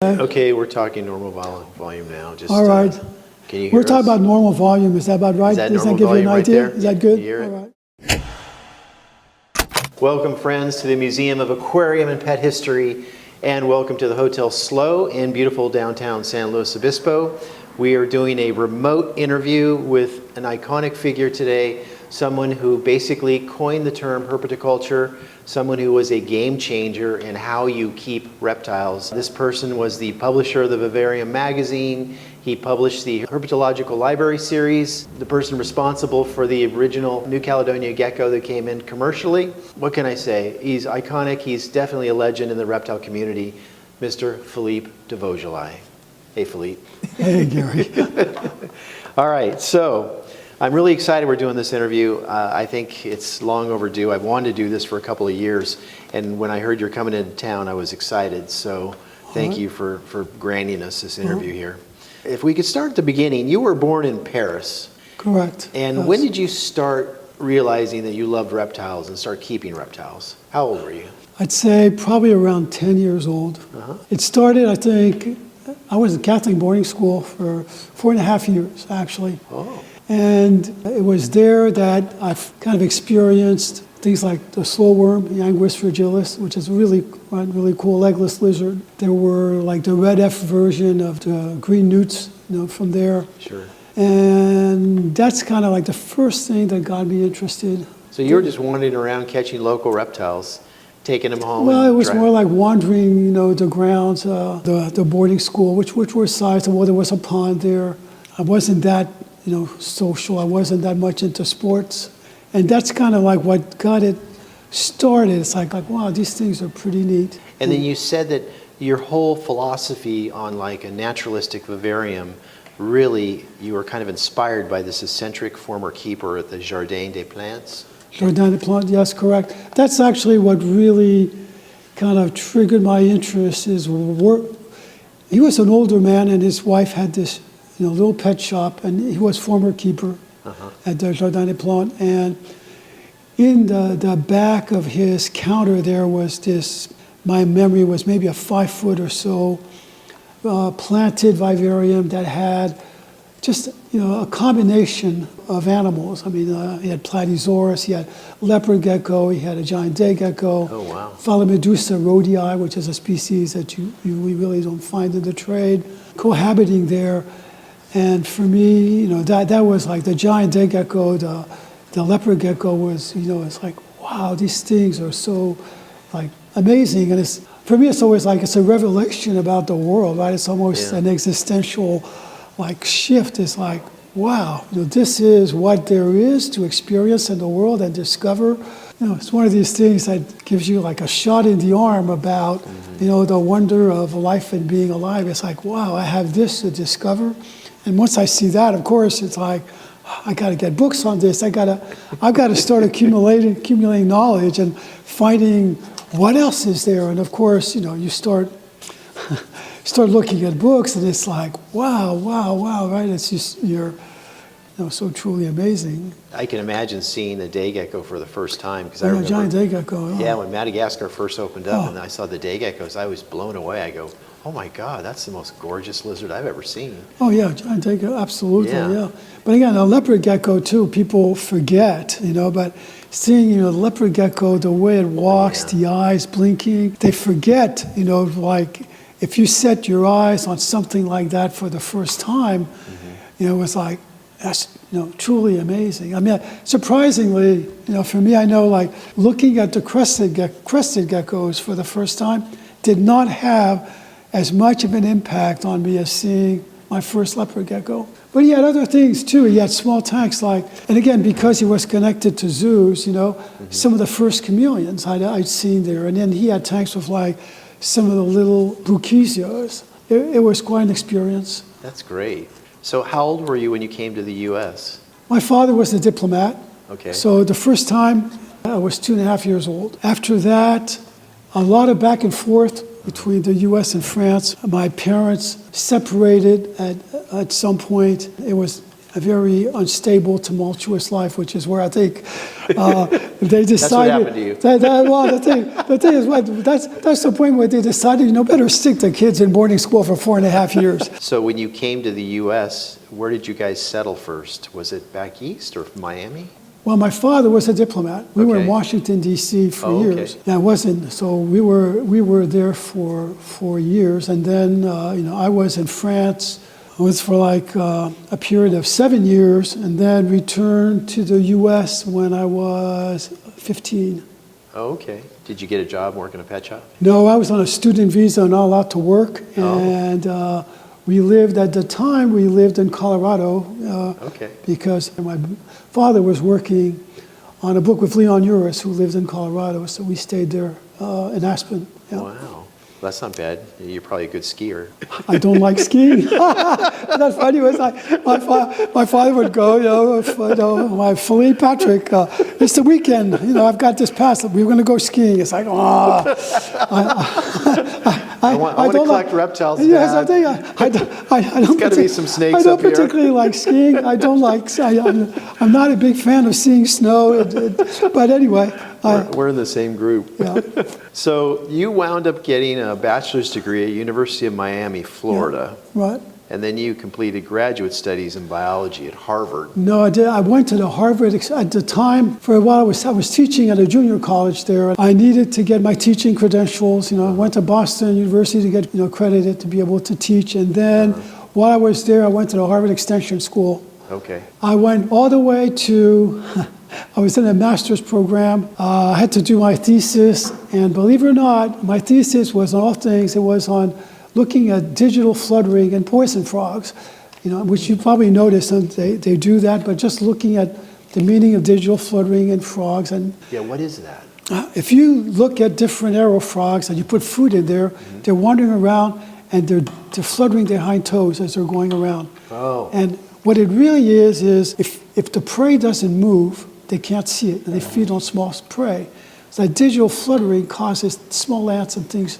Okay, we're talking normal volume now. Just, all right. Can you hear We're talking about normal volume. Is that about right? Does that give you an idea? Is that good? Can you hear it? All right. Welcome, friends, to the Museum of Aquarium and Pet History, and welcome to the Hotel Slow in beautiful downtown San Luis Obispo. We are doing a remote interview with an iconic figure today, someone who basically coined the term herpetoculture, someone who was a game changer in how you keep reptiles. This person was the publisher of the Vivarium magazine. He published the Herpetological Library series, the person responsible for the original New Caledonia gecko that came in commercially. What can I say? He's iconic. He's definitely a legend in the reptile community, Mr. Philippe de Vosjoli. Hey, Philippe. Hey, Gary. All right, so I'm really excited we're doing this interview. I think it's long overdue. I've wanted to do this for a couple of years, and when I heard you're coming into town, I was excited. So thank you for granting us this interview here. If we could start at the beginning, you were born in Paris. Correct. And when did you start realizing that you loved reptiles and start keeping reptiles? How old were you? I'd say probably around 10 years old. It started, I think, I was in Catholic boarding school for 4.5 years, actually. Oh. And it was there that I've kind of experienced things like the slow worm, the Anguis fragilis, which is a really cool legless lizard. There were like the red F version of the green newts, from there. Sure. And that's kind of like the first thing that got me interested. So you were just wandering around catching local reptiles, taking them home? Well, it was more like wandering, the grounds, the boarding school, which were sizable. There was a pond there. I wasn't that, social. I wasn't that much into sports. And that's kind of like what got it started. It's like, wow, these things are pretty neat. And then you said that your whole philosophy on like a naturalistic vivarium, really, you were kind of inspired by this eccentric former keeper at the Jardin des Plantes. Jardin des Plantes, yes, correct. That's actually what really kind of triggered my interest. He was an older man, and his wife had this little pet shop, and he was former keeper at the Jardin des Plantes. And in the back of his counter there was this, my memory was maybe a 5 foot or so planted vivarium that had just a combination of animals. I mean, he had Platysaurus, he had leopard gecko, he had a giant day gecko. Oh, wow. Phalamedusa rhodii, which is a species that we really don't find in the trade, cohabiting there. And for me, that was like the giant day gecko, the leopard gecko was, it's like, wow, these things are so like amazing. And for me, it's always like it's a revelation about the world, right? It's almost an existential like shift. It's like, wow, this is what there is to experience in the world and discover. It's one of these things that gives you like a shot in the arm about, the wonder of life and being alive. It's like, wow, I have this to discover. And once I see that, of course, it's like, I got to get books on this. I've got to start accumulating knowledge and finding what else is there. And of course, you start looking at books, and it's like, wow, right? It's just you're so truly amazing. I can imagine seeing the day gecko for the first time, because I a remember giant day gecko. Yeah, when Madagascar first opened up and I saw the day geckos, I was blown away. I go, oh my God, that's the most gorgeous lizard I've ever seen. Oh yeah, giant day gecko, absolutely, yeah. But again, a leopard gecko too, people forget, but seeing, the leopard gecko, the way it walks, the eyes blinking, they forget, like if you set your eyes on something like that for the first time, it was like, that's, truly amazing. I mean, surprisingly, for me, I know like looking at the crested geckos for the first time did not have as much of an impact on me as seeing my first leopard gecko. But he had other things too. He had small tanks and again, because he was connected to zoos, some of the first chameleons I'd seen there. And then he had tanks with like some of the little bruchesias. It was quite an experience. That's great. So how old were you when you came to the U.S.? My father was a diplomat. Okay. So the first time I was 2.5 years old. After that, a lot of back and forth between the U.S. and France. My parents separated at some point. It was a very unstable, tumultuous life, which is where I think they decided. That's what happened to you. Well, the thing is, that's the point where they decided, better stick the kids in boarding school for 4.5 years. So when you came to the U.S., where did you guys settle first? Was it back east or Miami? Well, my father was a diplomat. We were in Okay. Washington, D.C. for years. Okay. That wasn't, so we were there for 4 years. And then, I was in France. I was for like a period of 7 years, and then returned to the U.S. when I was 15. Oh, okay. Did you get a job working a pet shop? No, I was on a student visa, not allowed to work. And we lived in Colorado. Okay. Because my father was working on a book with Leon Uris, who lived in Colorado, so we stayed there in Aspen. Yeah. Wow. That's not bad. You're probably a good skier. I don't like skiing. That's funny. Was my father would go, my Philippe Patrick, it's the weekend, I've got this pass, we're going to go skiing. It's like, I want to collect reptiles. Yes, Dad. I don't. There's got to be some snakes I don't up here. particularly like skiing. I don't like. I'm not a big fan of seeing snow. But anyway, We're in the same group. Yeah. So you wound up getting a bachelor's degree at University of Miami, Florida. Right. And then you completed graduate studies in biology at Harvard. No, I did. I went to the Harvard at the time. For a while, I was teaching at a junior college there. I needed to get my teaching credentials. I went to Boston University to get accredited to be able to teach. And then while I was there, I went to the Harvard Extension School. Okay. I went all the way to. I was in a master's program. I had to do my thesis, and believe it or not, my thesis was on all things. It was on looking at digital fluttering and poison frogs, which you probably noticed, and they do that, but just looking at the meaning of digital fluttering and frogs. And Yeah, what is that? if you look at different arrow frogs and you put food in there, they're wandering around and they're fluttering their hind toes as they're going around. Oh. And what it really is if the prey doesn't move, they can't see it, and they feed on small prey. So that digital fluttering causes small ants and things,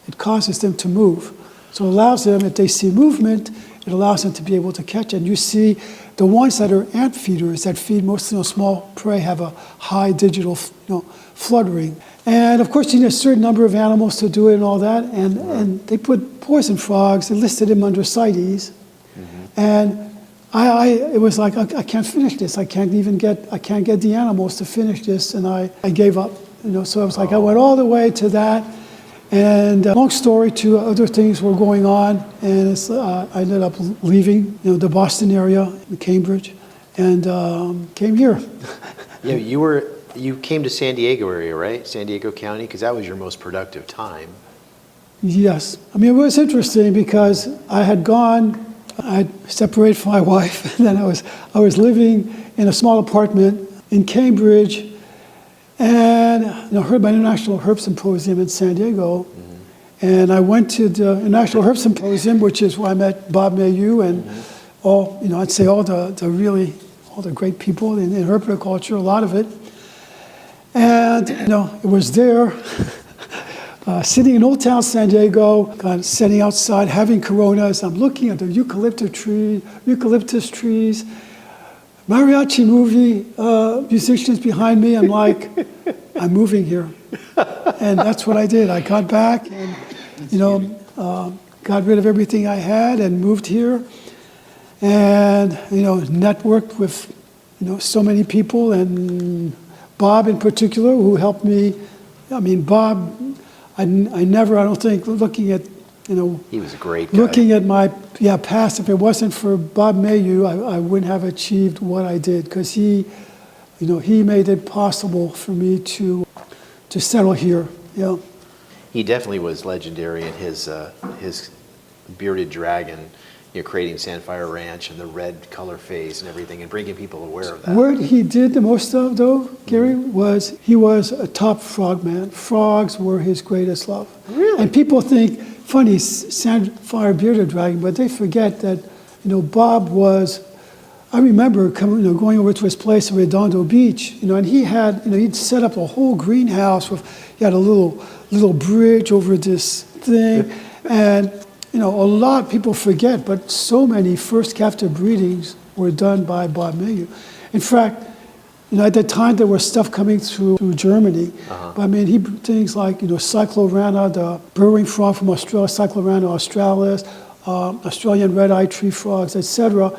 it causes them to move. So it allows them, if they see movement, it allows them to be able to catch it. And you see the ones that are ant feeders that feed mostly on small prey have a high digital fluttering. And of course, you need a certain number of animals to do it and all that. And they put poison frogs, they listed them under CITES. And it was like, I can't finish this. I can't get the animals to finish this. And I gave up, so I was like, I went all the way to that. And long story, two other things were going on. And I ended up leaving, the Boston area, Cambridge, and came here. Yeah, you came to San Diego area, right? San Diego County, because that was your most productive time. Yes. I mean, it was interesting because I had separated from my wife, and then I was living in a small apartment in Cambridge, and heard about International Herp Symposium in San Diego, and I went to the International Herp Symposium, which is where I met Bob Mayhew and all the great people in herpetoculture, a lot of it, and it was there. Sitting in Old Town San Diego, kind of sitting outside, having Coronas. I'm looking at the eucalyptus trees, mariachi movie, musicians behind me. I'm like, I'm moving here. And that's what I did. I got back and, got rid of everything I had and moved here. And, networked with, so many people, and Bob in particular, who helped me. I mean, Bob, I don't think, looking at, He was a great guy. looking at my past, if it wasn't for Bob Mayhew, I wouldn't have achieved what I did, because he made it possible for me to settle here. Yeah. He definitely was legendary in his bearded dragon, creating Sandfire Ranch and the red color phase and everything, and bringing people aware of that. What he did the most of, though, Gary, was he was a top frog man. Frogs were his greatest love. Really? And people think, funny, Sandfire bearded dragon, but they forget that, Bob was. I remember going over to his place in Redondo Beach, and he had, he'd set up a whole greenhouse he had a little bridge over this thing, and a lot of people forget, but so many first captive breedings were done by Bob Mayhew. In fact, at that time there was stuff coming through Germany. But I mean, he things like, Cyclorana, the burrowing frog from Australia, Cyclorana australis, Australian red-eyed tree frogs, etc.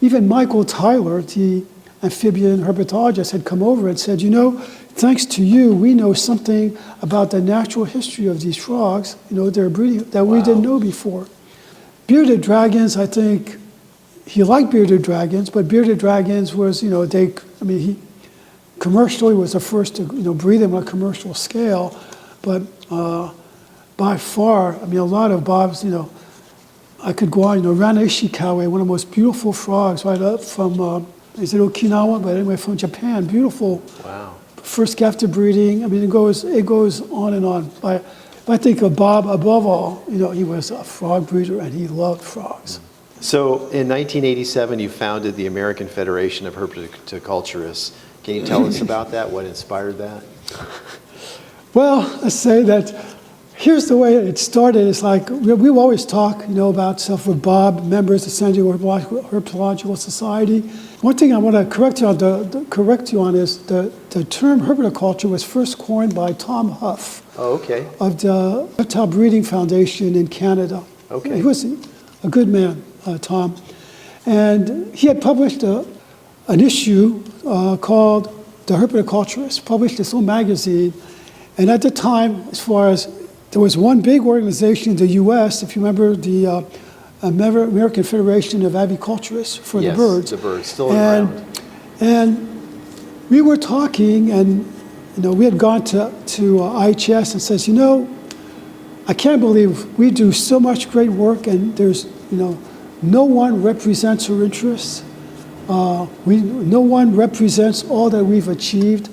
Even Michael Tyler, the amphibian herpetologist, had come over and said, thanks to you, we know something about the natural history of these frogs, their breeding, that we didn't know before. Bearded dragons, I think, he liked bearded dragons, but bearded dragons was, he commercially was the first to, breed them on a commercial scale, but by far, a lot of Bob's, I could go on, Rana Ishikawa, one of the most beautiful frogs right up from, is it Okinawa? But anyway, from Japan, beautiful. Wow. First captive breeding. I mean, it goes on and on. But I think of Bob above all, he was a frog breeder and he loved frogs. So in 1987, you founded the American Federation of Herpetoculturists. Can you tell us about that? What inspired that? Well, let's say that here's the way it started. It's like we always talk, about stuff with Bob, members of San Diego Herpetological Society. One thing I want to correct you on is the term herpetoculture was first coined by Tom Huff. Oh, okay. Of the Reptile Breeding Foundation in Canada. Okay. He was a good man, Tom. And he had published an issue called The Herpetoculturist, published this little magazine. And at the time, as far as there was one big organization in the U.S., if you remember, the American Federation of Aviculturists for the birds. Yes, the birds, still around. And we were talking, and we had gone to IHS and says, I can't believe we do so much great work, and there's no one represents our interests. No one represents all that we've achieved.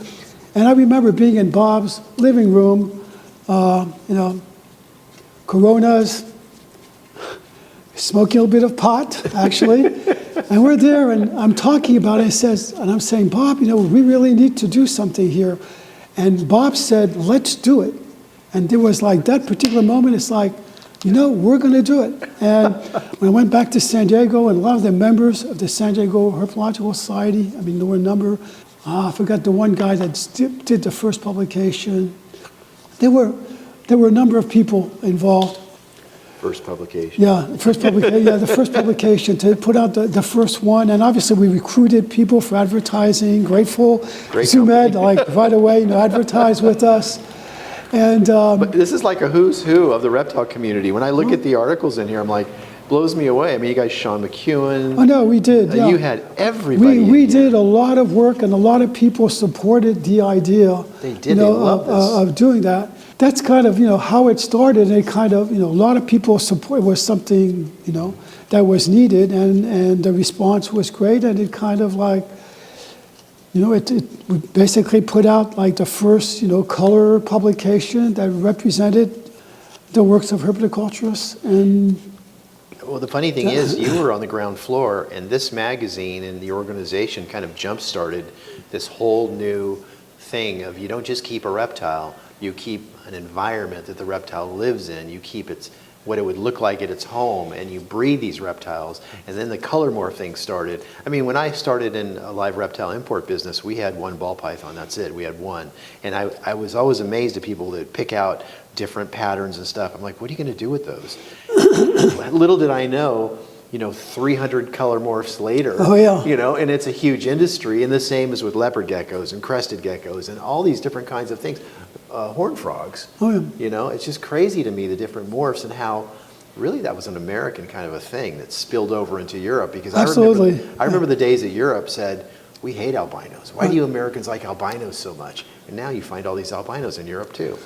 And I remember being in Bob's living room, Coronas, smoking a little bit of pot, actually. And we're there, and I'm talking about it, and I'm saying, Bob, we really need to do something here. And Bob said, let's do it. And there was like that particular moment, it's like, we're going to do it. And when I went back to San Diego, and a lot of the members of the San Diego Herpetological Society, there were a number, I forgot the one guy that did the first publication. There were a number of people involved. First publication. Yeah, the first publication to put out the first one. And obviously we recruited people for advertising, grateful. Great ZoomEd, right away, advertise with us. And but this is like a who's who of the reptile community. When I look at the articles in here, I'm like, blows me away. You guys, Sean McEwen. Oh no, we did. Yeah. You had everybody. We did a lot of work, and a lot of people supported the idea. They did. They love this. Of doing that. That's kind of how it started. And it kind of a lot of people support. It was something that was needed, and the response was great. And it kind of like it basically put out like the first color publication that represented the works of herpetoculturists. And well, the funny thing is, you were on the ground floor, and this magazine and the organization kind of jump-started this whole new thing of you don't just keep a reptile, you keep an environment that the reptile lives in, you keep what it would look like at its home, and you breed these reptiles, and then the color morph thing started. When I started in a live reptile import business, we had one ball python, that's it, we had one. And I was always amazed at people that pick out different patterns and stuff. I'm like, what are you going to do with those? Little did I know, 300 color morphs later, and it's a huge industry, and the same is with leopard geckos and crested geckos and all these different kinds of things. Horned frogs, it's just crazy to me, the different morphs and how really that was an American kind of a thing that spilled over into Europe, because I remember the days that Europe said, we hate albinos. Why do you Americans like albinos so much? And now you find all these albinos in Europe too.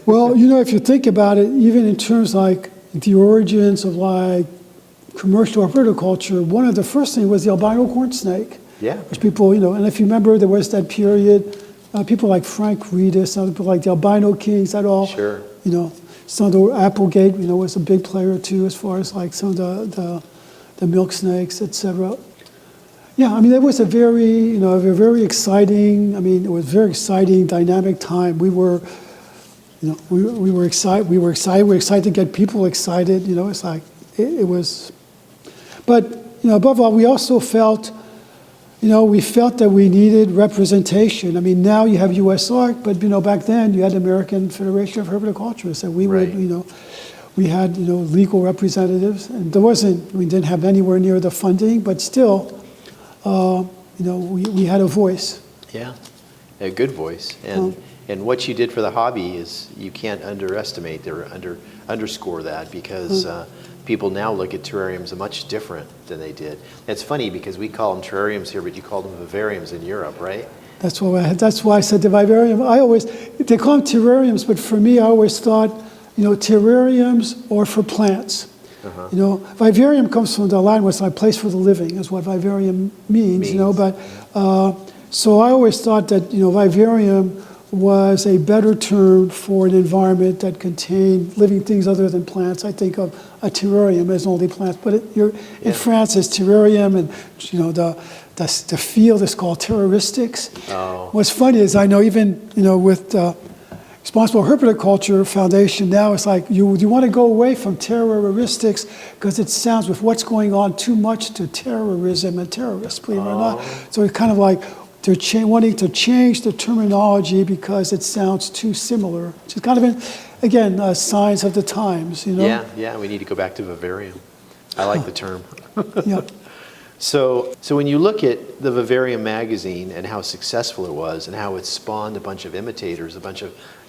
Well, if you think about it, even in terms like the origins of like commercial herpetoculture, one of the first things was the albino corn snake. Yeah. Which people, and if you remember, there was that period, people like Frank Reedus, other people like the albino kings, that all, sure. Some of the Applegate, was a big player too, as far as like some of the milk snakes, etc. Yeah, there was a very, a very exciting, it was a very exciting, dynamic time. We were excited to get people excited, it's like, it was, but, above all, we also felt, we felt that we needed representation. I mean, now you have U.S. ARC, but, back then you had the American Federation of Herpetoculturists, and we Right. would, we had, legal representatives, and we didn't have anywhere near the funding, but still, we had a voice. Yeah, a good voice. And what you did for the hobby is you can't underestimate or underscore that, because people now look at terrariums much different than they did. It's funny because we call them terrariums here, but you call them vivariums in Europe, right? That's why I said the vivarium. They call them terrariums, but for me, I always thought, terrariums are for plants. Vivarium comes from the Latin, which is like place for the living, is what vivarium means. But so I always thought that, vivarium was a better term for an environment that contained living things other than plants. I think of a terrarium as only plants, but in France it's terrarium, and the field is called terraristics. Oh. What's funny is I know even with Responsible Herpetoculture Foundation now, it's like you want to go away from terroristics because it sounds, with what's going on, too much to terrorism and terrorists, believe it or not. So it's kind of like they're wanting to change the terminology because it sounds too similar. Which is kind of, signs of the times, Yeah, we need to go back to vivarium. I like the term. Yeah. So when you look at the Vivarium magazine and how successful it was and how it spawned a bunch of imitators,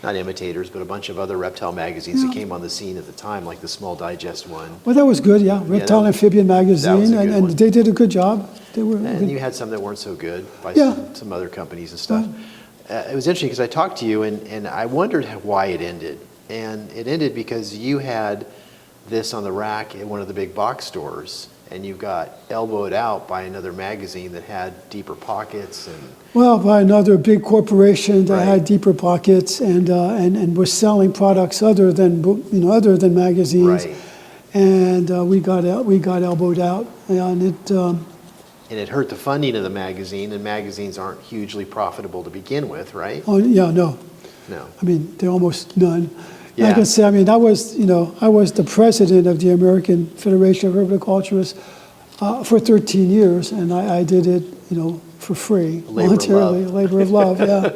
not imitators, but a bunch of other reptile magazines that came on the scene at the time, like the Small Digest one. Well, that was good, yeah. Reptile Amphibian magazine, and they did a good job. And you had some that weren't so good by some other companies and stuff. It was interesting because I talked to you and I wondered why it ended. And it ended because you had this on the rack at one of the big box stores, and you got elbowed out by another magazine that had deeper pockets by another big corporation that had deeper pockets and was selling products other than magazines. Right. And we got elbowed out, and it hurt the funding of the magazine, and magazines aren't hugely profitable to begin with, right? Oh yeah, no. I mean, they're almost none. Yeah. I can say, I was the president of the American Federation of Herpetoculturists for 13 years, and I did it, for free, voluntarily, labor of love, yeah.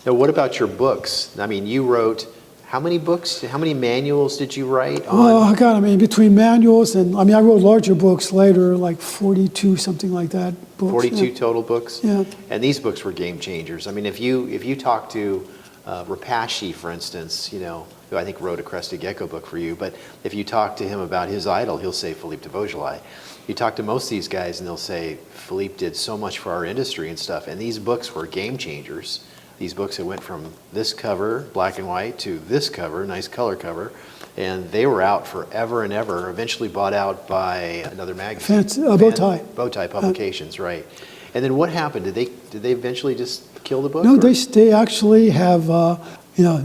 Now, what about your books? I mean, you wrote, how many books, how many manuals did you write on? Oh, God, between manuals and, I wrote larger books later, like 42, something like that. Books, 42 total books? Yeah. And these books were game changers. I mean, if you talk to Rapashi, for instance, who I think wrote a crested gecko book for you, but if you talk to him about his idol, he'll say Philippe de Vosjoli. You talk to most of these guys and they'll say, Philippe did so much for our industry and stuff, and these books were game changers. These books that went from this cover, black and white, to this cover, nice color cover, and they were out forever and ever, eventually bought out by another magazine. Bowtie. Bowtie Publications, right. And then what happened? Did they eventually just kill the book? No, they actually have,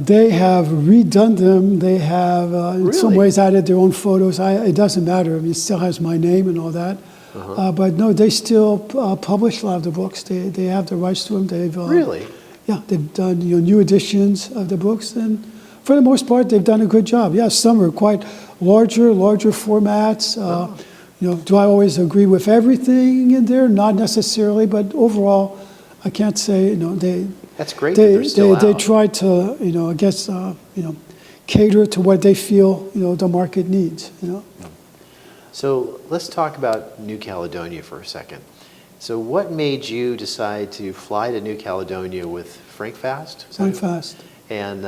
they have redone them. They have, in some ways, added their own photos. It doesn't matter. It still has my name and all that. But no, they still publish a lot of the books. They have the rights to them. They've really? Yeah, they've done new editions of the books, and for the most part, they've done a good job. Yeah, some are quite larger formats. Do I always agree with everything in there? Not necessarily, but overall, I can't say they. That's great. They're still they out. try to I guess cater to what they feel the market needs. So let's talk about New Caledonia for a second. So what made you decide to fly to New Caledonia with Frank Fast? And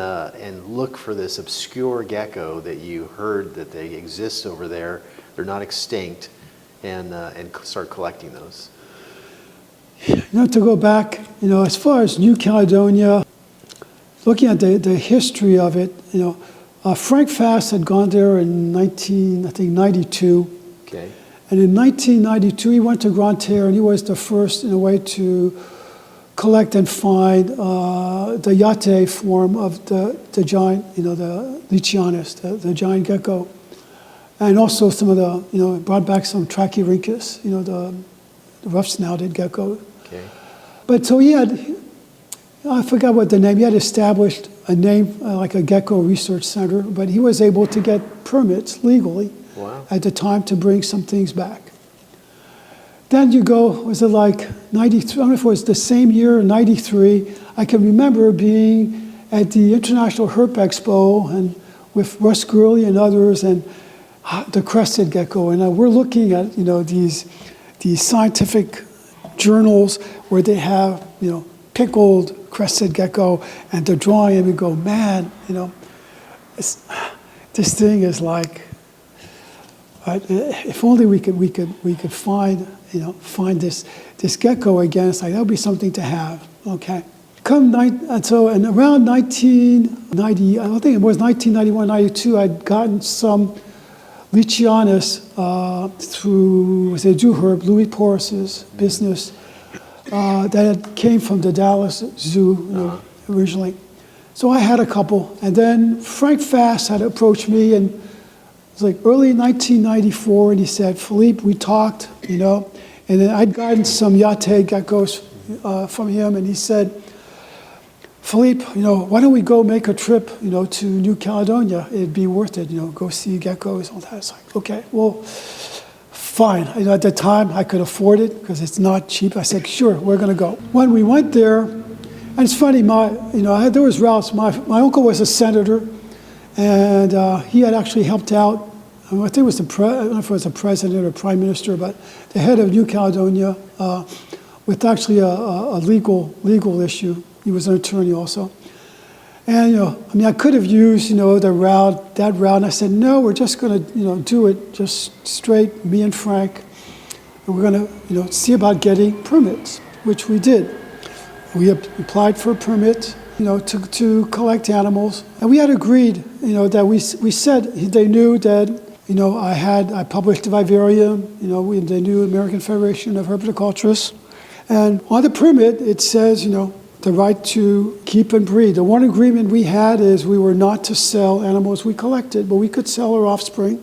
look for this obscure gecko that you heard that they exist over there. They're not extinct, and start collecting those. To go back, as far as New Caledonia, looking at the history of it, Frank Fast had gone there in 92. Okay. And in 1992, he went to Grande Terre, and he was the first, in a way, to collect and find the yate form of the giant, the Lichianus, the giant gecko. And also some of the, brought back some Trachyrhynchus, the rough-snouted gecko. Okay. But so he had, I forgot what the name, he had established a name like a gecko research center, but he was able to get permits legally Wow. at the time to bring some things back. Then you go, was it like 93? I don't know if it was the same year, 93. I can remember being at the International Herp Expo and with Russ Gurley and others, and the crested gecko. And we're looking at, these scientific journals where they have, pickled crested gecko, and they're drawing, and we go, man, this thing is like, if only we could find this gecko again. It's like that would be something to have. Okay. And around 1990, I don't think it was 1991, 92, I'd gotten some Leachianus through the Zoo Herb, Louis Porras's business, that came from the Dallas Zoo originally. So I had a couple, and then Frank Fass had approached me, and it was like early 1994, and he said, Philippe, we talked, and then I'd gotten some Yate geckos from him, and he said, Philippe, why don't we go make a trip, to New Caledonia? It'd be worth it, go see geckos, all that. It's like, okay, well, fine. At the time, I could afford it because it's not cheap. I said, sure, we're going to go. When we went there, and it's funny, there was routes. My uncle was a senator, and he had actually helped out. I think it was I don't know if it was the president or prime minister, but the head of New Caledonia with actually a legal issue. He was an attorney also. And, I could have used, that route. And I said, no, we're just going to, do it just straight, me and Frank. And we're going to, see about getting permits, which we did. We applied for a permit, to collect animals. And we had agreed, that we said they knew that, I published the Vivarium, they knew American Federation of Herpetoculturists. And on the permit, it says, the right to keep and breed. The one agreement we had is we were not to sell animals we collected, but we could sell our offspring.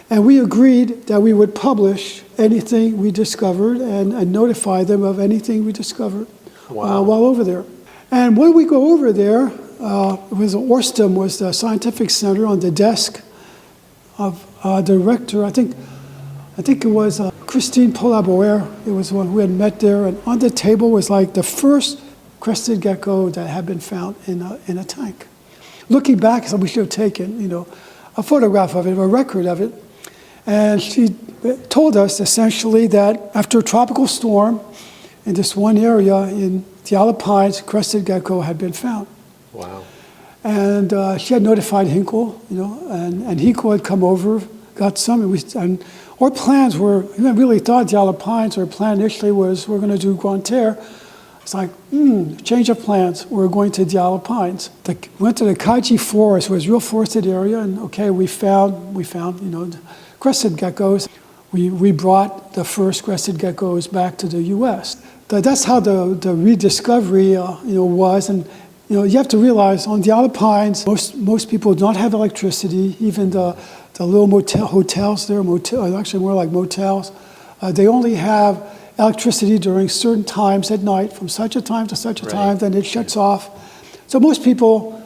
And we agreed that we would publish anything we discovered and notify them of anything we discovered while over there. And when we go over there, Orstum was the scientific center. On the desk of the director, I think it was Christine Polaboer. It was one who had met there. And on the table was like the first crested gecko that had been found in a tank. Looking back, so we should have taken, a photograph of it, a record of it. And she told us essentially that after a tropical storm in this one area in the Alpines, crested gecko had been found. Wow. And she had notified Hinkle, and Hinkle had come over, got some, and our plans were, we really thought the Alpines, our plan initially was we're going to do Grande Terre. It's like, change of plans. We're going to the Alpines. Went to the Kaiji Forest, where it was a real forested area, and okay, we found, crested geckos. We brought the first crested geckos back to the U.S. That's how the rediscovery, was. And you have to realize on the Alpines, most people don't have electricity. Even the little hotels there, actually more like motels, they only have electricity during certain times at night, from such a time to such a time, then it shuts off. So most people,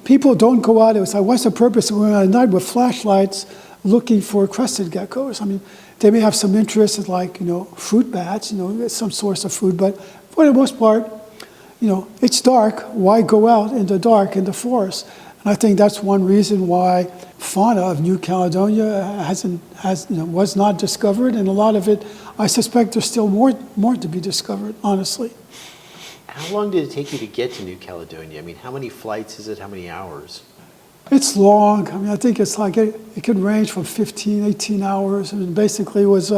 people don't go out. It was like, what's the purpose of going out at night with flashlights looking for crested geckos? I mean, they may have some interest in like, fruit bats, some source of food, but for the most part, it's dark. Why go out in the dark in the forest? And I think that's one reason why fauna of New Caledonia was not discovered, and a lot of it, I suspect there's still more to be discovered, honestly. How long did it take you to get to New Caledonia? I mean, how many flights is it? How many hours? It's long. I mean, I think it's like, it could range from 15, 18 hours. I mean, basically it was,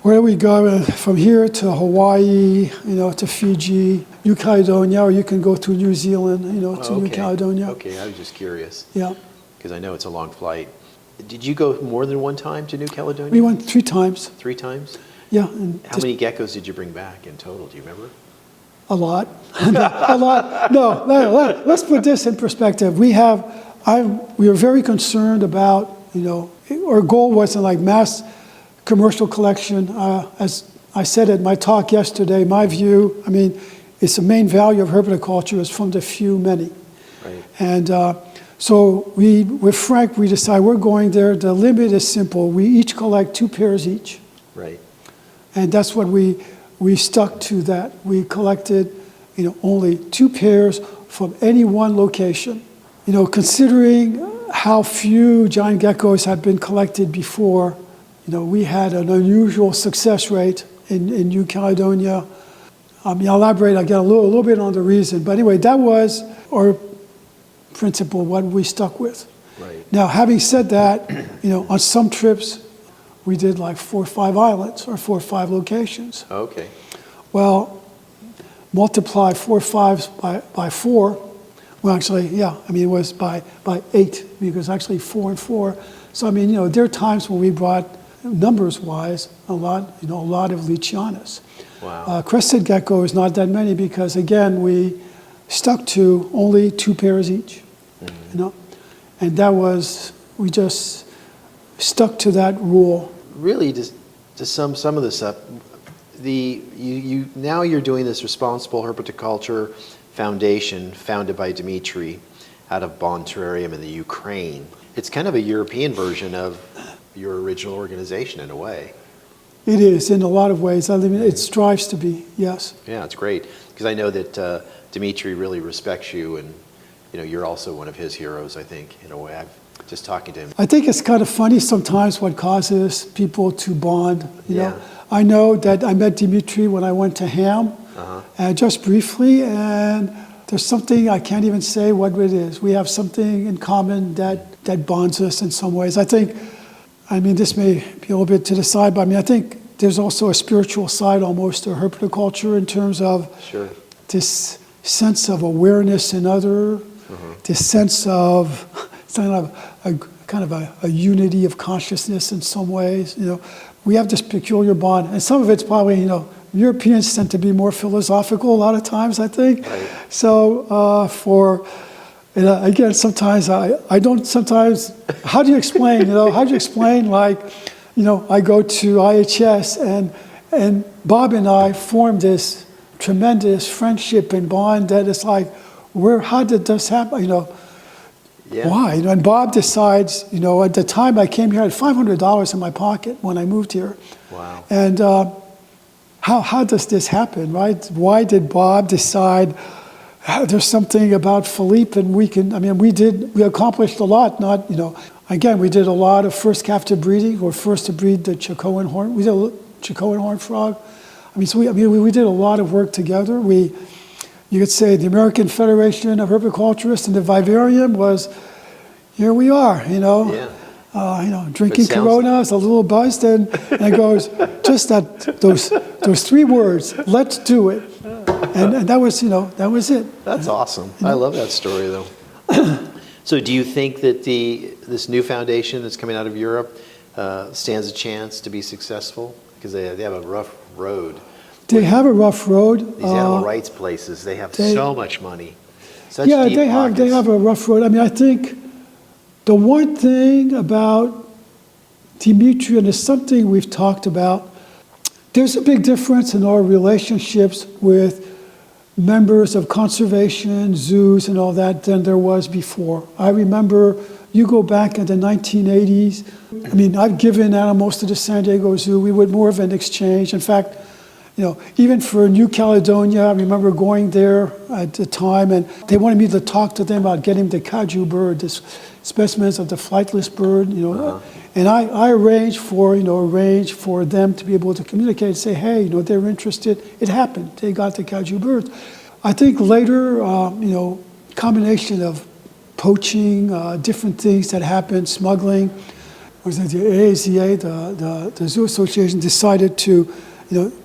where we go from here to Hawaii, to Fiji, New Caledonia, or you can go through New Zealand, to New Caledonia. Okay, I was just curious. Yeah. Because I know it's a long flight. Did you go more than one time to New Caledonia? We went 3 times. 3 times? Yeah. How many geckos did you bring back in total? Do you remember? A lot. A lot. No, let's put this in perspective. We were very concerned about, our goal wasn't like mass commercial collection. As I said at my talk yesterday, my view, it's the main value of herpetoculture is from the few, many. Right. And So with Frank, we decided we're going there. The limit is simple. We each collect 2 pairs each. Right. And that's what we stuck to that. We collected, only 2 pairs from any one location. Considering how few giant geckos had been collected before, we had an unusual success rate in New Caledonia. I'll elaborate again a little bit on the reason. But anyway, that was our principle, what we stuck with. Right. Now, having said that, on some trips, we did like 4 or 5 islands or 4 or 5 locations. Okay. Well, multiply 4 5s by 4. Well, actually, yeah, it was by 8, because actually 4 and 4. So, there are times when we brought, numbers-wise, a lot of Lichianas. Wow. Crested gecko is not that many because, again, we stuck to only 2 pairs each, And that was, we just stuck to that rule. Really, to sum some of this up, now you're doing this Responsible Herpetoculture Foundation founded by Dimitri out of Bon Terrarium in the Ukraine. It's kind of a European version of your original organization in a way. It is, in a lot of ways. It strives to be, yes. Yeah, it's great. Because I know that Dimitri really respects you, and you're also one of his heroes, I think, in a way. I'm just talking to him. I think it's kind of funny sometimes what causes people to bond. Yeah. I know that I met Dimitri when I went to Ham, just briefly, and there's something, I can't even say what it is. We have something in common that bonds us in some ways. I think, this may be a little bit to the side, but I think there's also a spiritual side almost to herpetoculture in terms of this sense of awareness in other, this sense of kind of a unity of consciousness in some ways. We have this peculiar bond, and some of it's probably, Europeans tend to be more philosophical a lot of times, I think. Right. So again, sometimes I don't sometimes, how do you explain, like, I go to IHS and Bob and I formed this tremendous friendship and bond that is like, how did this happen, Yeah. Why? And Bob decides, at the time I came here, I had $500 in my pocket when I moved here. Wow. And how does this happen, right? Why did Bob decide there's something about Philippe and we accomplished a lot, again, we did a lot of first captive breeding. We're first to breed the Chicoan horn. We did a Chicoan horn frog. We did a lot of work together. You could say the American Federation of Herpetoculturists and the Vivarium was, here we are, drinking Coronas, a little buzzed, and it goes, just those 3 words, let's do it. And that was, that was it. That's awesome. I love that story, though. So do you think that this new foundation that's coming out of Europe stands a chance to be successful? Because they have a rough road. They have a rough road. These animal rights places, they have so much money. Such yeah, deep they pockets. have a rough road. I think the one thing about Dimitri, and it's something we've talked about, there's a big difference in our relationships with members of conservation, zoos, and all that than there was before. I remember, you go back in the 1980s, I've given animals to the San Diego Zoo. We would more of an exchange. In fact, even for New Caledonia, I remember going there at the time, and they wanted me to talk to them about getting the kaju bird, this specimens of the flightless bird, And I arranged for them to be able to communicate and say, hey, they're interested. It happened. They got the kaju birds. I think later, combination of poaching, different things that happened, smuggling, was it the AAZA, the Zoo Association decided to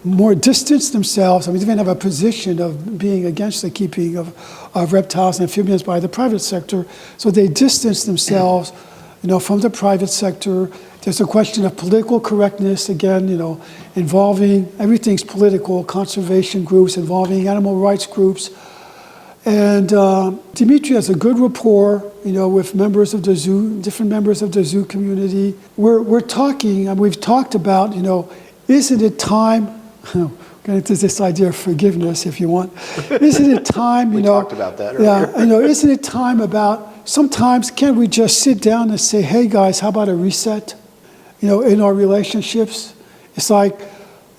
more distance themselves. They didn't have a position of being against the keeping of reptiles and amphibians by the private sector. So they distanced themselves, from the private sector. There's a question of political correctness, again, involving, everything's political, conservation groups, involving animal rights groups. And Dimitri has a good rapport, with members of the zoo, different members of the zoo community. We're talking, and we've talked about, isn't it time, get into this idea of forgiveness if you want. Isn't it time, we talked about that earlier. Yeah, isn't it time about sometimes can't we just sit down and say, hey guys, how about a reset? In our relationships, it's like,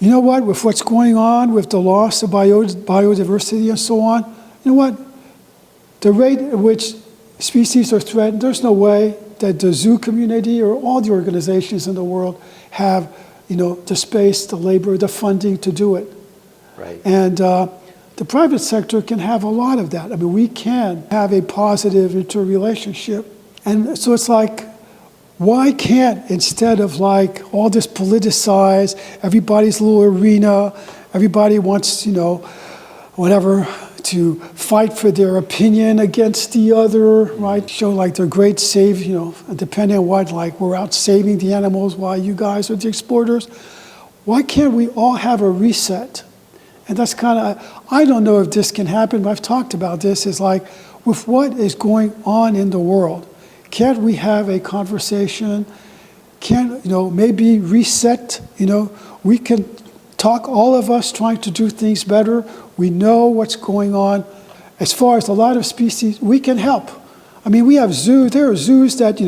you know what, with what's going on with the loss of biodiversity and so on, you know what, the rate at which species are threatened, there's no way that the zoo community or all the organizations in the world have, the space, the labor, the funding to do it. Right. And the private sector can have a lot of that. I mean, we can have a positive interrelationship. And so it's like, why can't, instead of like all this politicized, everybody's little arena, everybody wants, whatever, to fight for their opinion against the other, right? Show like they're great save, depending on what, like we're out saving the animals while you guys are the exporters. Why can't we all have a reset? And that's kind of, I don't know if this can happen, but I've talked about this, is like with what is going on in the world, can't we have a conversation? Can't, maybe reset, we can talk, all of us trying to do things better. We know what's going on. As far as a lot of species, we can help. I mean, we have zoos, there are zoos that,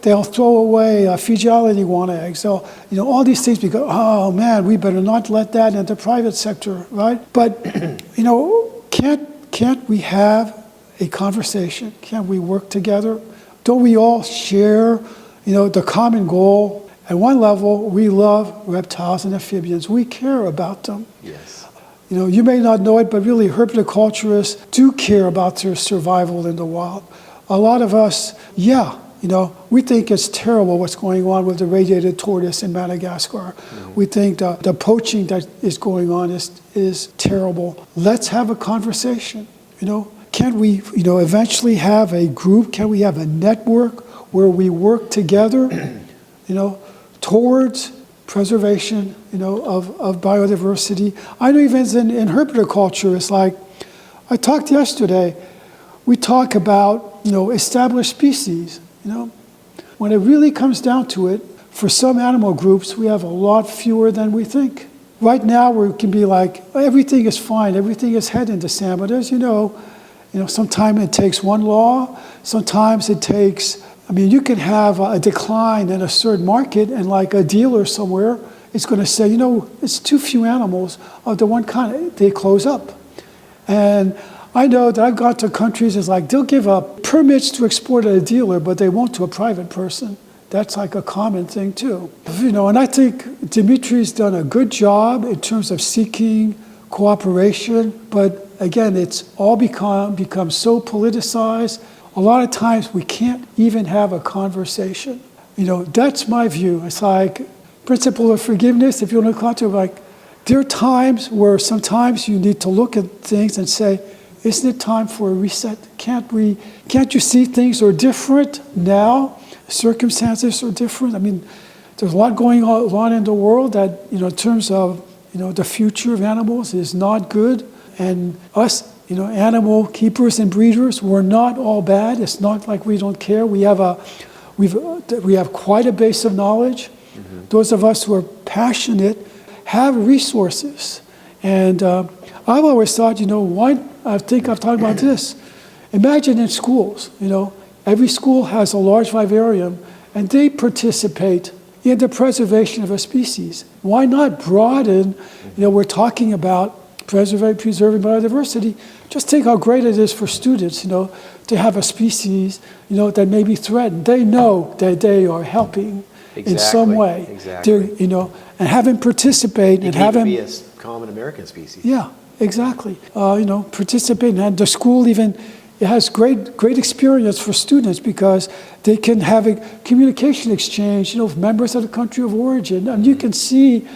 they'll throw away Fijian iguana eggs. So, all these things, we go, oh man, we better not let that in the private sector, right? But, can't we have a conversation? Can't we work together? Don't we all share, the common goal? At one level, we love reptiles and amphibians. We care about them. Yes. You may not know it, but really herpetoculturists do care about their survival in the wild. A lot of us, we think it's terrible what's going on with the radiated tortoise in Madagascar. Mm-hmm. We think the poaching that is going on is terrible. Let's have a conversation, Can we, eventually have a group? Can we have a network where we work together, towards preservation, of biodiversity? I know even in herpetoculture, it's like, I talked yesterday, we talk about, established species, When it really comes down to it, for some animal groups, we have a lot fewer than we think. Right now, we can be like, everything is fine, everything is head in the sand, but as sometimes it takes one law, sometimes it takes, you can have a decline in a certain market, and like a dealer somewhere is going to say, it's too few animals of the one kind, they close up. And I know that I've gone to countries, it's like they'll give up permits to export at a dealer, but they won't to a private person. That's like a common thing too. And I think Dimitri's done a good job in terms of seeking cooperation, but again, it's all become so politicized. A lot of times we can't even have a conversation. That's my view. It's like principle of forgiveness. If you want to call it, like there are times where sometimes you need to look at things and say, isn't it time for a reset? Can't you see things are different now? Circumstances are different. There's a lot going on in the world that, in terms of, the future of animals is not good. And us, animal keepers and breeders, we're not all bad. It's not like we don't care. We have quite a base of knowledge. Mm-hmm. Those of us who are passionate have resources. And I've always thought, I think I've talked about this. Imagine in schools, every school has a large vivarium, and they participate in the preservation of a species. Why not broaden, we're talking about preserving biodiversity. Just think how great it is for students, to have a species, that may be threatened. They know that they are helping in some way. Exactly. And have them participate and have them be a common American species. Yeah, exactly. Participate, and the school even it has great experience for students because they can have a communication exchange, with members of the country of origin, and you can see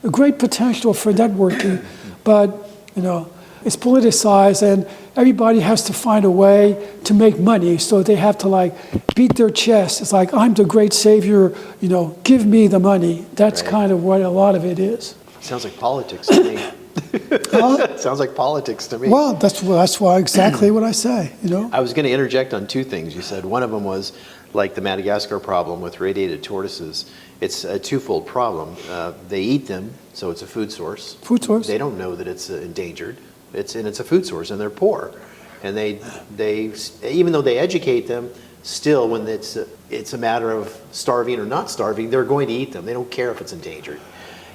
a great potential for networking. But it's politicized, and everybody has to find a way to make money. So they have to beat their chest. It's like, I'm the great savior. Give me the money. That's kind of what a lot of it is. Sounds like politics to me. Sounds like politics to me. Well, that's why exactly what I say. I was going to interject on two things. You said one of them was like the Madagascar problem with radiated tortoises. It's a twofold problem. They eat them, so it's a food source. Food source. They don't know that it's endangered. It's a food source, and they're poor. And they even though they educate them, still when it's a matter of starving or not starving, they're going to eat them. They don't care if it's endangered.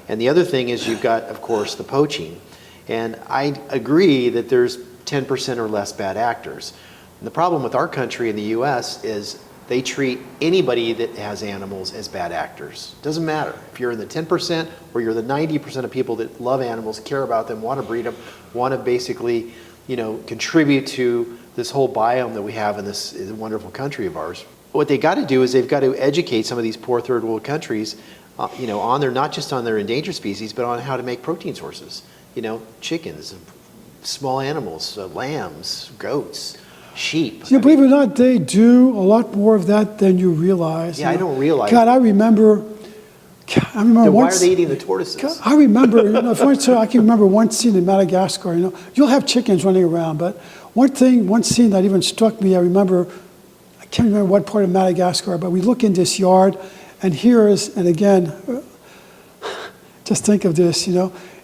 And the other thing is you've got, of course, the poaching. And I agree that there's 10% or less bad actors. And the problem with our country in the US is they treat anybody that has animals as bad actors. Doesn't matter if you're in the 10% or you're the 90% of people that love animals, care about them, want to breed them, want to basically, contribute to this whole biome that we have in this wonderful country of ours. What they got to do is they've got to educate some of these poor third world countries, on their, not just on their endangered species, but on how to make protein sources. Chickens, small animals, lambs, goats, sheep. Believe it or not, they do a lot more of that than you realize. Yeah, I don't realize. God, I remember then once. Why are they eating the tortoises? God, I remember, I can remember one scene in Madagascar. You'll have chickens running around, but one scene that even struck me. I can't remember what part of Madagascar, but we look in this yard, and and again, just think of this.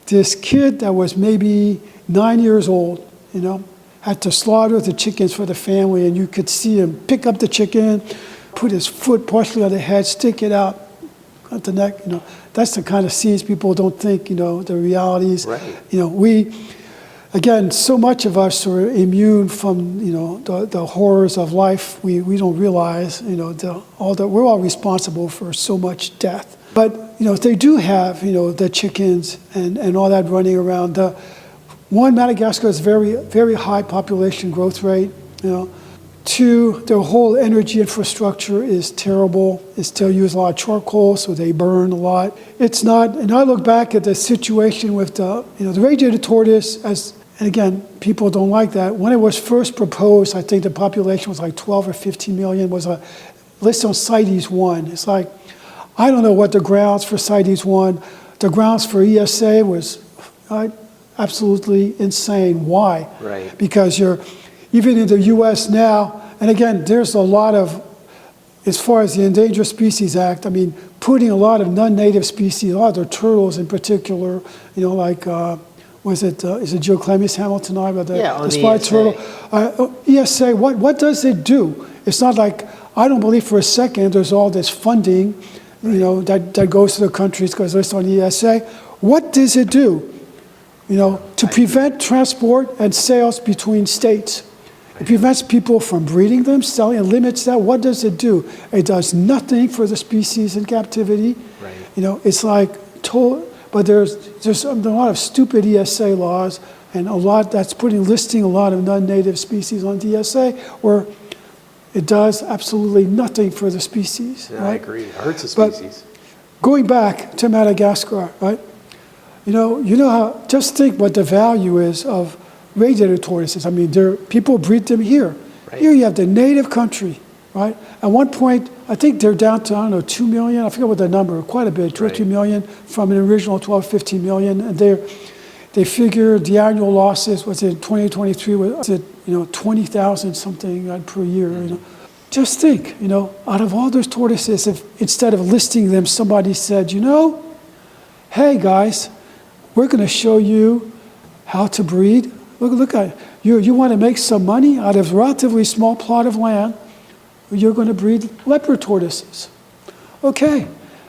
This kid that was maybe 9 years old, had to slaughter the chickens for the family, and you could see him pick up the chicken, put his foot partially on the head, stick it out at the neck. That's the kind of scenes people don't think, the realities. Right. Again, so much of us are immune from, the horrors of life. We don't realize, we're all responsible for so much death. But, they do have, the chickens and all that running around. One, Madagascar has very, very high population growth rate. Two, their whole energy infrastructure is terrible. They still use a lot of charcoal, so they burn a lot. It's not, and I look back at the situation with the radiated tortoise, and again, people don't like that. When it was first proposed, I think the population was like 12 or 15 million, was a list on CITES 1. It's like, I don't know what the grounds for CITES 1, the grounds for ESA was absolutely insane. Why? Right. Because even in the US now, and again, there's a lot of, as far as the Endangered Species Act, putting a lot of non-native species, a lot of the turtles in particular, is it Geoclemus hamiltoni, about the spotted turtle? ESA, what does it do? It's not like, I don't believe for a second there's all this funding, that goes to the countries because it's on ESA. What does it do? To prevent transport and sales between states. It prevents people from breeding them, selling, and limits that. What does it do? It does nothing for the species in captivity. Right. It's like but there's a lot of stupid ESA laws, and a lot that's listing a lot of non-native species on the ESA, where it does absolutely nothing for the species. Yeah, right? I agree. It hurts the species. But going back to Madagascar, right? How, just think what the value is of radiated tortoises. People breed them here. Right. Here you have the native country, right? At one point, I think they're down to, 2 million. I forget what the number, quite a bit, 2 or 3 million from an original 12, 15 million. And they figured the annual losses was in 2023, was it, 20,000 something per year, Just think, out of all those tortoises, if instead of listing them, somebody said, hey guys, we're going to show you how to breed. Look at you want to make some money out of a relatively small plot of land. You're going to breed leopard tortoises. Okay,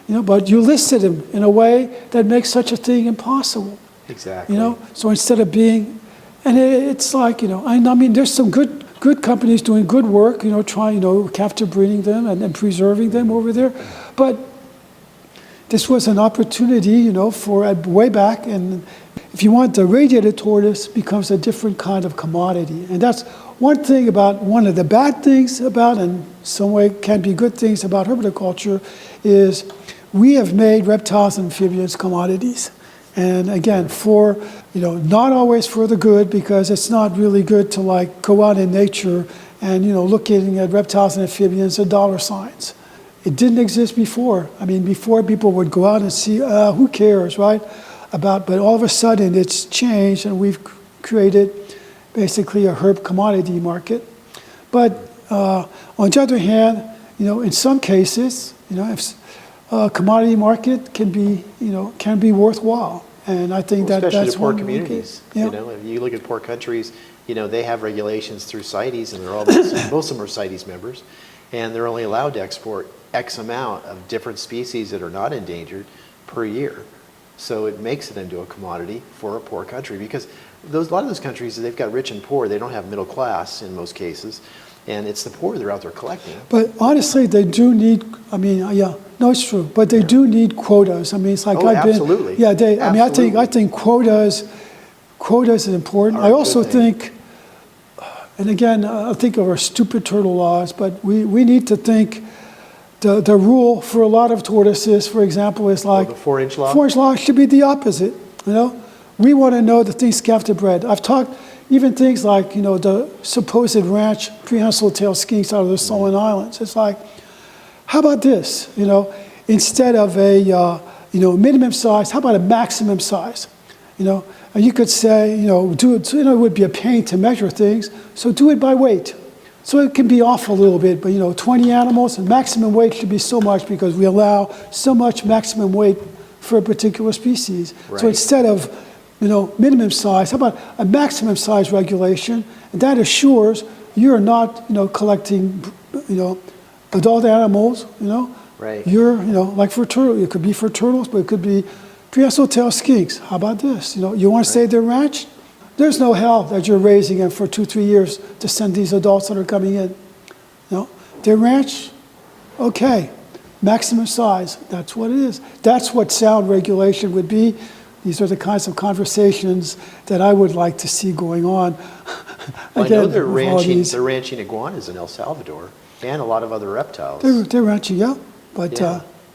but you listed them in a way that makes such a thing impossible. Exactly. So instead of being, and it's like, there's some good companies doing good work, trying, captive breeding them and preserving them over there. But this was an opportunity, for way back, and if you want, the radiated tortoise becomes a different kind of commodity. And that's one of the bad things about, and some way can be good things about herpetoculture, is we have made reptiles and amphibians commodities. And again, not always for the good, because it's not really good to go out in nature and, looking at reptiles and amphibians as dollar signs. It didn't exist before. Before people would go out and see, who cares, right? But all of a sudden it's changed, and we've created basically a herb commodity market. But on the other hand, in some cases, if a commodity market can be worthwhile. And I think especially that's to poor one communities. Yeah. If you look at poor countries, they have regulations through CITES, and they're all, most of them are CITES members, and they're only allowed to export X amount of different species that are not endangered per year. So it makes it into a commodity for a poor country, because a lot of those countries, they've got rich and poor. They don't have middle class in most cases, and it's the poor that are out there collecting. But honestly, they do need, no, it's true, but they do need quotas. I mean, it's like Absolutely. I think quotas is important. I also think, and again, I think of our stupid turtle laws, but we need to think the rule for a lot of tortoises, for example, is like the 4-inch law? 4-inch law should be the opposite, We want to know the things captive bred. I've talked even things like, the supposed ranch prehensile tail skinks out of the Solomon Islands. It's like, how about this? Instead of a minimum size, how about a maximum size? And you could say, do it. It would be a pain to measure things, so do it by weight. So it can be off a little bit, but 20 animals and maximum weight should be so much, because we allow so much maximum weight for a particular species. Right. So instead of minimum size, how about a maximum size regulation? And that assures you're not collecting adult animals. Right. You're like for turtles, it could be for turtles, but it could be prehensile tail skinks. How about this? You want to say they're ranch? There's no hell that you're raising them for 2-3 years to send these adults that are coming in. They're ranch, okay. Maximum size, that's what it is. That's what sound regulation would be. These are the kinds of conversations that I would like to see going on. Well, I know they're ranching iguanas in El Salvador and a lot of other reptiles. They're ranching, yeah. But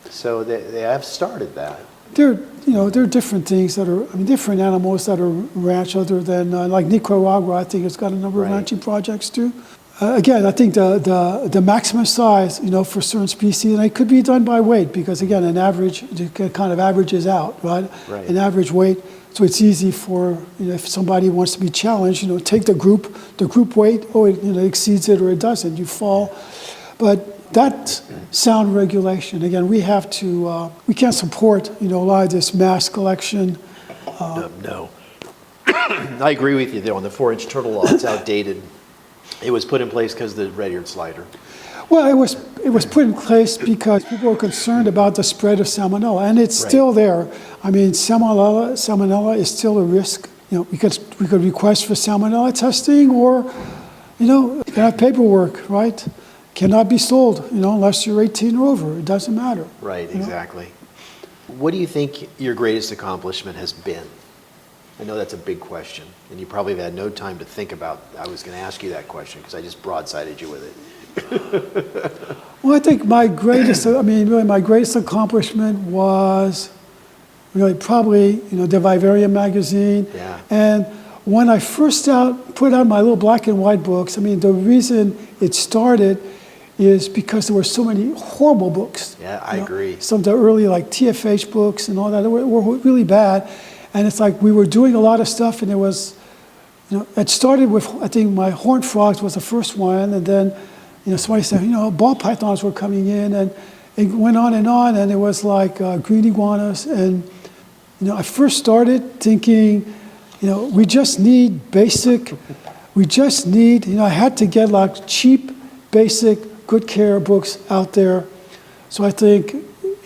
so they have started that. There are different things that are, different animals that are ranch other than, like Nicaragua, I think it's got a number of ranching projects too. Again, I think the maximum size, for certain species, and it could be done by weight, because again, an average, it kind of averages out, right? An average weight, so it's easy for, if somebody wants to be challenged, take the group weight, it exceeds it or it doesn't, you fall. But that sound regulation, again, we have to, we can't support, a lot of this mass collection. No. I agree with you, though, on the 4-inch turtle law. It's outdated. It was put in place because of the red-eared slider. Well, it was put in place because people were concerned about the spread of salmonella, and it's still there. Salmonella is still a risk. We could request for salmonella testing, or, you can have paperwork, right? Cannot be sold, unless you're 18 or over. It doesn't matter. Right, exactly. What do you think your greatest accomplishment has been? I know that's a big question, and you probably have had no time to think about. I was going to ask you that question because I just broadsided you with it. Well, I think my greatest, my greatest accomplishment was probably, the Vivarium magazine. Yeah. And when I first put out my little black and white books, the reason it started is because there were so many horrible books. Yeah, I agree. Some of the early TFH books and all that were really bad. And it's like we were doing a lot of stuff, and it was, it started with, I think my horned frogs was the first one, and then, somebody said, ball pythons were coming in, and it went on, and it was like green iguanas. And, I first started thinking, we just need, I had to get cheap, basic, good care books out there. So I think,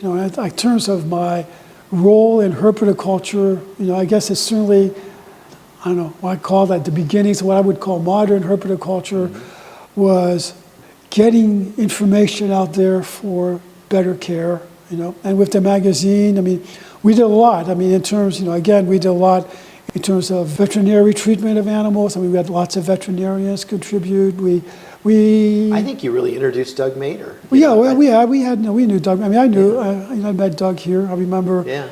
in terms of my role in herpetoculture, I guess it's certainly, I don't know, what I call that the beginnings of what I would call modern herpetoculture, was getting information out there for better care, And with the magazine, we did a lot. In terms, again, we did a lot in terms of veterinary treatment of animals. we had lots of veterinarians contribute. I think you really introduced Doug Mader. We knew Doug. I met Doug here. I remember. Yeah.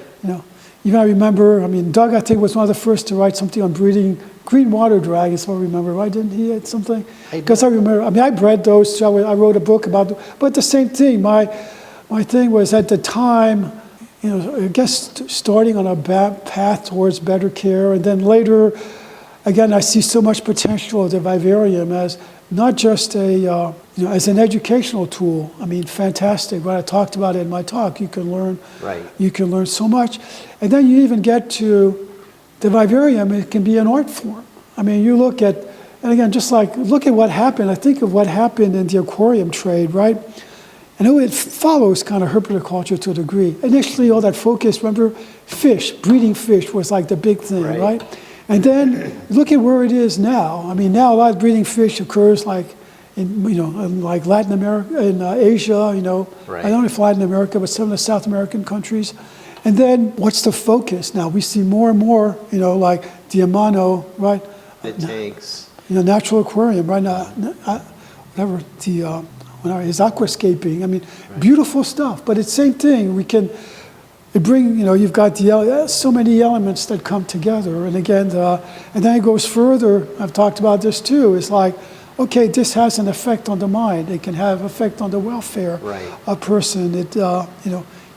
Doug, I think, was one of the first to write something on breeding green water dragons. I remember, right? Didn't he had something? Because I remember. I bred those. So I wrote a book about. But the same thing. My thing was at the time, I guess starting on a path towards better care, and then later, again, I see so much potential of the Vivarium as not just as an educational tool. Fantastic. Right? I talked about it in my talk. You can learn. Right. You can learn so much, and then you even get to the Vivarium. It can be an art form. You look at And again, just like, look at what happened. I think of what happened in the aquarium trade, right? I know it follows kind of herpetoculture to a degree. Initially, all that focus, remember, fish, breeding fish was like the big thing, right? And then look at where it is now. I mean, now a lot of breeding fish occurs like in, in like Latin America, in Asia, I don't know if Latin America, but some of the South American countries. And then what's the focus now? We see more and more, like the Amano, right? The tanks. Natural aquarium, right now, whatever, is aquascaping. I mean, beautiful stuff, but it's the same thing. You've got so many elements that come together. And again, and then it goes further. I've talked about this too. It's like, okay, this has an effect on the mind. It can have effect on the welfare of a person. It,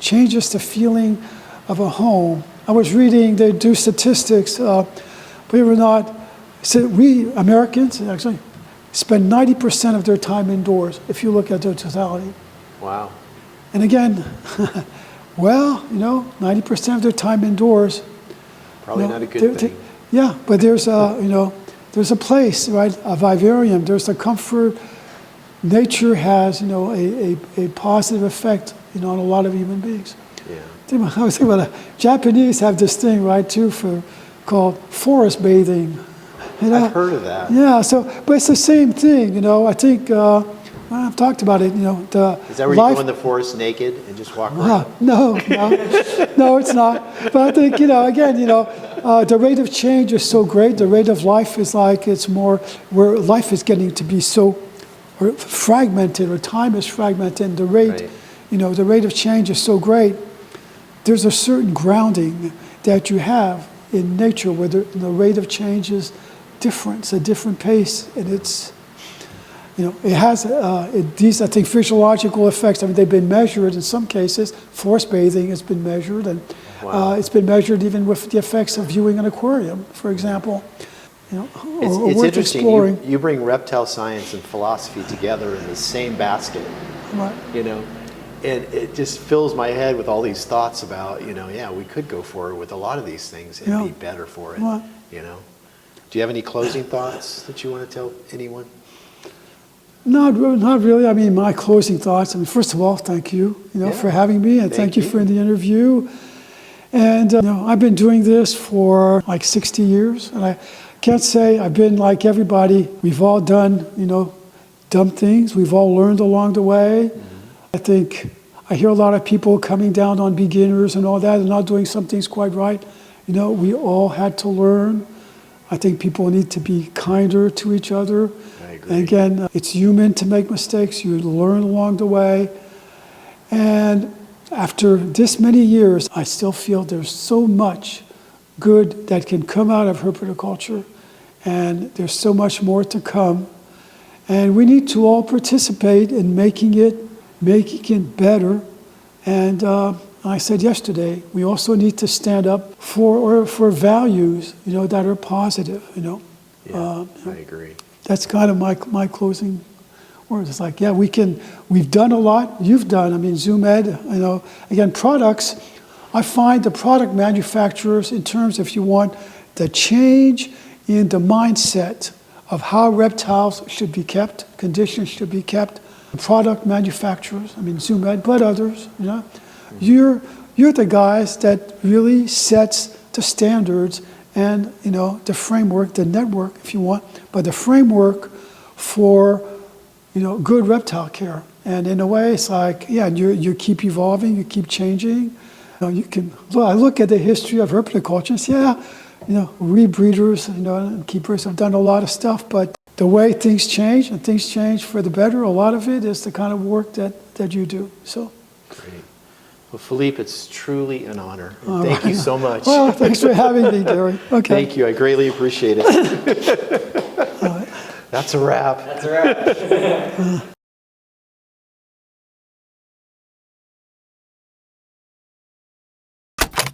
changes the feeling of a home. I was reading, they do statistics, believe it or not, so we Americans actually spend 90% of their time indoors, if you look at their totality. Wow. And again, 90% of their time indoors. Probably not a good thing. Yeah, but there's a place, right, a vivarium, there's a comfort. Nature has, a positive effect, on a lot of human beings. Yeah. I was thinking about Japanese have this thing, right, too, called forest bathing. I've heard of that. Yeah, but it's the same thing, I think, I've talked about it, Is that where you go in the forest naked and just walk around? No, it's not. But I think, again, the rate of change is so great. The rate of life is like, it's more, where life is getting to be so fragmented, or time is fragmented, and the rate, the rate of change is so great. There's a certain grounding that you have in nature where the rate of change is different. It's a different pace, and it's, it has these, I think, physiological effects. I mean, they've been measured in some cases. Forest bathing has been measured, and it's been measured even with the effects of viewing an aquarium, for example. It's interesting. You bring reptile science and philosophy together in the same basket. Right. And it just fills my head with all these thoughts about, we could go forward with a lot of these things and be better for it. Do you have any closing thoughts that you want to tell anyone? Not really. I mean, my closing thoughts. I mean, first of all, thank you, for having me, and thank you for the interview. And I've been doing this for like 60 years, and I can't say I've been like everybody. We've all done, dumb things. We've all learned along the way. I think I hear a lot of people coming down on beginners and all that, and not doing some things quite right. We all had to learn. I think people need to be kinder to each other. And again, it's human to make mistakes. You learn along the way. And after this many years, I still feel there's so much good that can come out of herpetoculture, and there's so much more to come. And we need to all participate in making it better. And I said yesterday, we also need to stand up for values, that are positive, I agree. That's kind of my closing words. It's like, we've done a lot. You've done, ZoomEd, again, products. I find the product manufacturers, in terms, if you want, the change in the mindset of how reptiles should be kept, conditions should be kept, product manufacturers, ZoomEd, but others, you're the guys that really sets the standards and, the framework, the network, if you want, but the framework for, good reptile care. And in a way, it's like, you keep evolving, you keep changing. I look at the history of herpetoculture and say, rebreeders, and keepers have done a lot of stuff, but the way things change, and things change for the better, a lot of it is the kind of work that you do. So. Great. Well, Philippe, it's truly an honor. Thank you so much. Well, thanks for having me, Gary. Okay. Thank you. I greatly appreciate it. That's a wrap. That's a wrap.